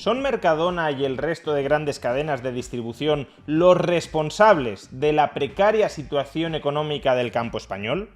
¿Son Mercadona y el resto de grandes cadenas de distribución los responsables de la precaria situación económica del campo español?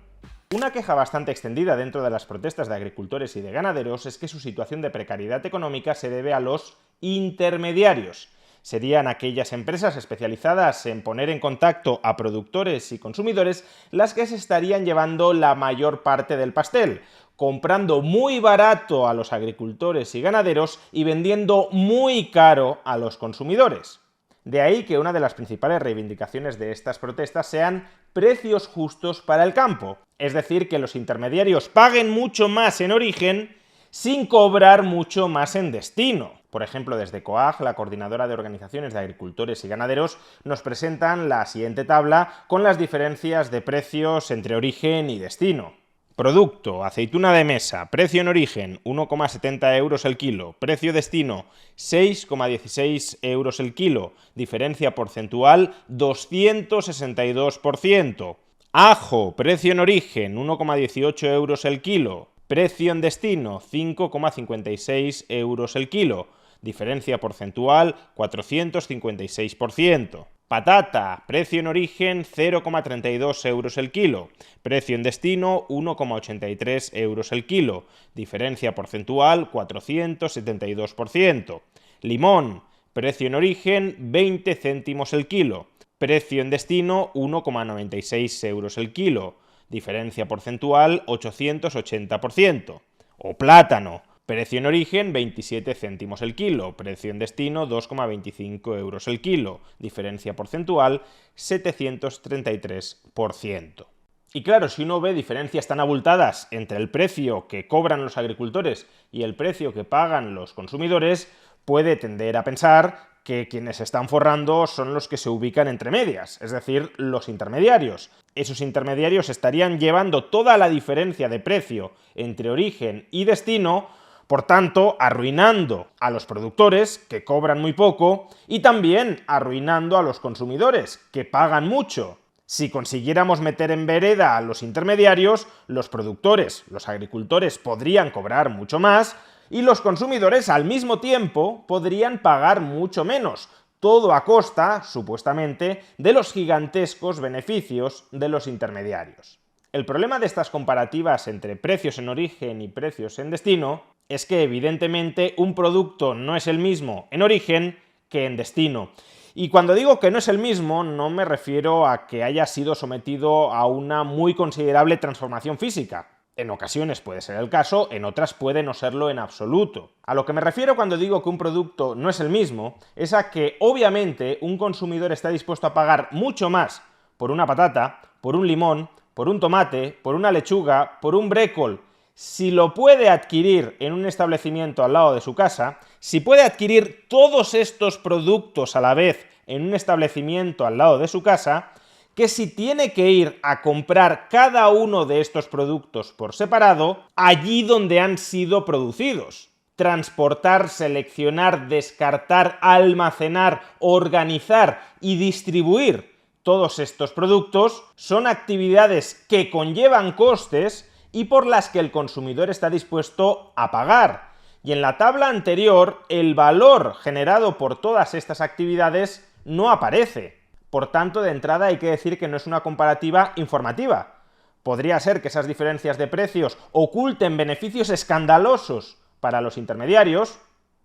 Una queja bastante extendida dentro de las protestas de agricultores y de ganaderos es que su situación de precariedad económica se debe a los intermediarios. Serían aquellas empresas especializadas en poner en contacto a productores y consumidores las que se estarían llevando la mayor parte del pastel, comprando muy barato a los agricultores y ganaderos y vendiendo muy caro a los consumidores. De ahí que una de las principales reivindicaciones de estas protestas sean precios justos para el campo, es decir, que los intermediarios paguen mucho más en origen sin cobrar mucho más en destino. Por ejemplo, desde COAG, la Coordinadora de Organizaciones de Agricultores y Ganaderos, nos presentan la siguiente tabla con las diferencias de precios entre origen y destino. Producto, aceituna de mesa, precio en origen 1,70 euros el kilo, precio destino 6,16 euros el kilo, diferencia porcentual 262%. Ajo, precio en origen 1,18 euros el kilo, precio en destino 5,56 euros el kilo, diferencia porcentual 456%. Patata, precio en origen 0,32 euros el kilo, precio en destino 1,83 euros el kilo, diferencia porcentual 472%. Limón, precio en origen 20 céntimos el kilo, precio en destino 1,96 euros el kilo, diferencia porcentual 880%. O plátano, precio en origen 27 céntimos el kilo, precio en destino 2,25 euros el kilo, diferencia porcentual 733%. Y claro, si uno ve diferencias tan abultadas entre el precio que cobran los agricultores y el precio que pagan los consumidores, puede tender a pensar que quienes están forrando son los que se ubican entre medias, es decir, los intermediarios. Esos intermediarios estarían llevando toda la diferencia de precio entre origen y destino, por tanto, arruinando a los productores, que cobran muy poco, y también arruinando a los consumidores, que pagan mucho. Si consiguiéramos meter en vereda a los intermediarios, los productores, los agricultores podrían cobrar mucho más, y los consumidores al mismo tiempo podrían pagar mucho menos, todo a costa, supuestamente, de los gigantescos beneficios de los intermediarios. El problema de estas comparativas entre precios en origen y precios en destino es que, evidentemente, un producto no es el mismo en origen que en destino. Y cuando digo que no es el mismo, no me refiero a que haya sido sometido a una muy considerable transformación física. En ocasiones puede ser el caso, en otras puede no serlo en absoluto. A lo que me refiero cuando digo que un producto no es el mismo, es a que, obviamente, un consumidor está dispuesto a pagar mucho más por una patata, por un limón, por un tomate, por una lechuga, por un brécol, si lo puede adquirir en un establecimiento al lado de su casa, si puede adquirir todos estos productos a la vez en un establecimiento al lado de su casa, que si tiene que ir a comprar cada uno de estos productos por separado, allí donde han sido producidos. Transportar, seleccionar, descartar, almacenar, organizar y distribuir todos estos productos son actividades que conllevan costes y por las que el consumidor está dispuesto a pagar. Y en la tabla anterior, el valor generado por todas estas actividades no aparece. Por tanto, de entrada hay que decir que no es una comparativa informativa. Podría ser que esas diferencias de precios oculten beneficios escandalosos para los intermediarios,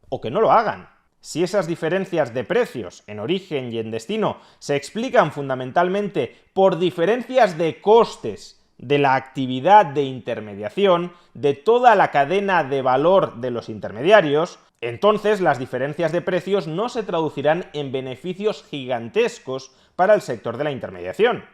o que no lo hagan. Si esas diferencias de precios en origen y en destino se explican fundamentalmente por diferencias de costes de la actividad de intermediación, de toda la cadena de valor de los intermediarios, entonces las diferencias de precios no se traducirán en beneficios gigantescos para el sector de la intermediación.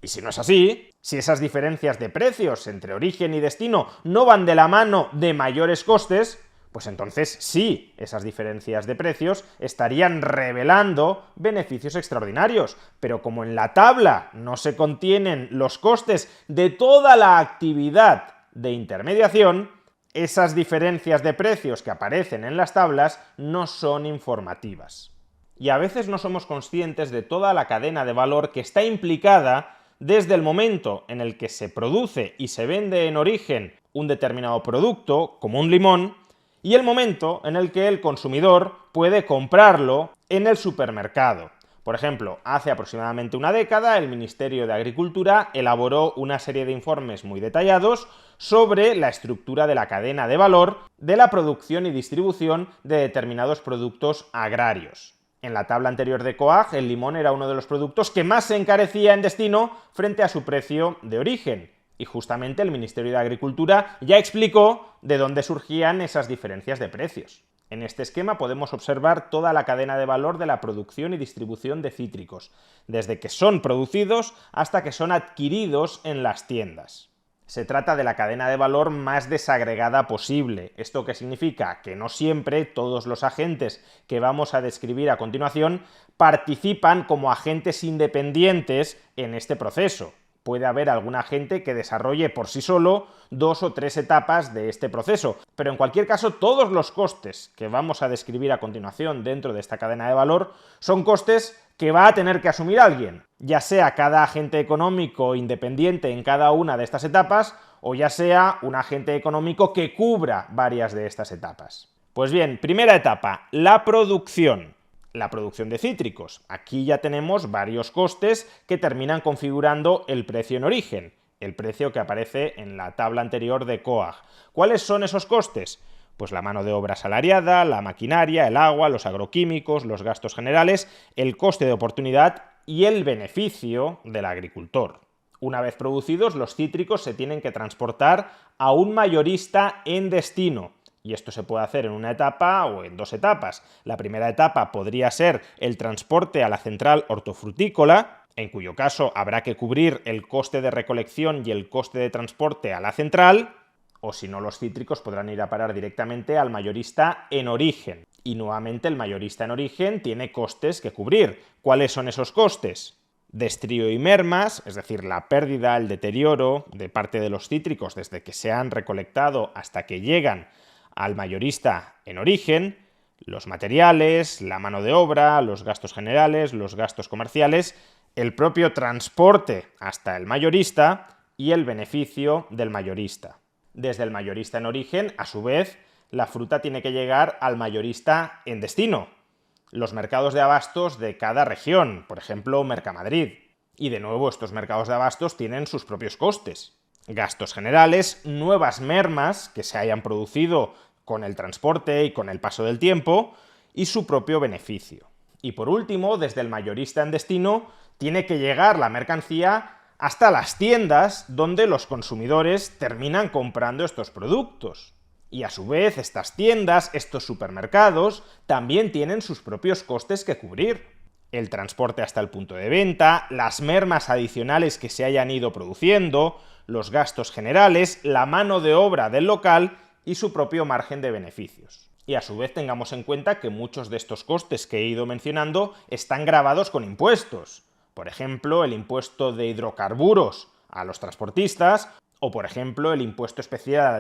Y si no es así, si esas diferencias de precios entre origen y destino no van de la mano de mayores costes, pues entonces sí, esas diferencias de precios estarían revelando beneficios extraordinarios. Pero como en la tabla no se contienen los costes de toda la actividad de intermediación, esas diferencias de precios que aparecen en las tablas no son informativas. Y a veces no somos conscientes de toda la cadena de valor que está implicada desde el momento en el que se produce y se vende en origen un determinado producto, como un limón, y el momento en el que el consumidor puede comprarlo en el supermercado. Por ejemplo, hace aproximadamente una década el Ministerio de Agricultura elaboró una serie de informes muy detallados sobre la estructura de la cadena de valor de la producción y distribución de determinados productos agrarios. En la tabla anterior de Coag, el limón era uno de los productos que más se encarecía en destino frente a su precio de origen. Y justamente el Ministerio de Agricultura ya explicó de dónde surgían esas diferencias de precios. En este esquema podemos observar toda la cadena de valor de la producción y distribución de cítricos, desde que son producidos hasta que son adquiridos en las tiendas. Se trata de la cadena de valor más desagregada posible. ¿Esto qué significa? Que no siempre todos los agentes que vamos a describir a continuación participan como agentes independientes en este proceso. Puede haber algún agente que desarrolle por sí solo 2 o 3 etapas de este proceso, pero en cualquier caso todos los costes que vamos a describir a continuación dentro de esta cadena de valor son costes que va a tener que asumir alguien, ya sea cada agente económico independiente en cada una de estas etapas o ya sea un agente económico que cubra varias de estas etapas. Pues bien, primera etapa, la producción. La producción de cítricos. Aquí ya tenemos varios costes que terminan configurando el precio en origen, el precio que aparece en la tabla anterior de Coag. ¿Cuáles son esos costes? Pues la mano de obra asalariada, la maquinaria, el agua, los agroquímicos, los gastos generales, el coste de oportunidad y el beneficio del agricultor. Una vez producidos, los cítricos se tienen que transportar a un mayorista en destino. Y esto se puede hacer en una etapa o en 2 etapas. La primera etapa podría ser el transporte a la central hortofrutícola, en cuyo caso habrá que cubrir el coste de recolección y el coste de transporte a la central, o si no, los cítricos podrán ir a parar directamente al mayorista en origen. Y nuevamente el mayorista en origen tiene costes que cubrir. ¿Cuáles son esos costes? Destrío y mermas, es decir, la pérdida, el deterioro de parte de los cítricos desde que se han recolectado hasta que llegan al mayorista en origen, los materiales, la mano de obra, los gastos generales, los gastos comerciales, el propio transporte hasta el mayorista y el beneficio del mayorista. Desde el mayorista en origen, a su vez, la fruta tiene que llegar al mayorista en destino. Los mercados de abastos de cada región, por ejemplo, Mercamadrid. Y de nuevo, estos mercados de abastos tienen sus propios costes. Gastos generales, nuevas mermas que se hayan producido con el transporte y con el paso del tiempo, y su propio beneficio. Y por último, desde el mayorista en destino, tiene que llegar la mercancía hasta las tiendas donde los consumidores terminan comprando estos productos. Y a su vez, estas tiendas, estos supermercados, también tienen sus propios costes que cubrir. El transporte hasta el punto de venta, las mermas adicionales que se hayan ido produciendo, los gastos generales, la mano de obra del local y su propio margen de beneficios. Y a su vez tengamos en cuenta que muchos de estos costes que he ido mencionando están gravados con impuestos. Por ejemplo, el impuesto de hidrocarburos a los transportistas o, por ejemplo, el impuesto especial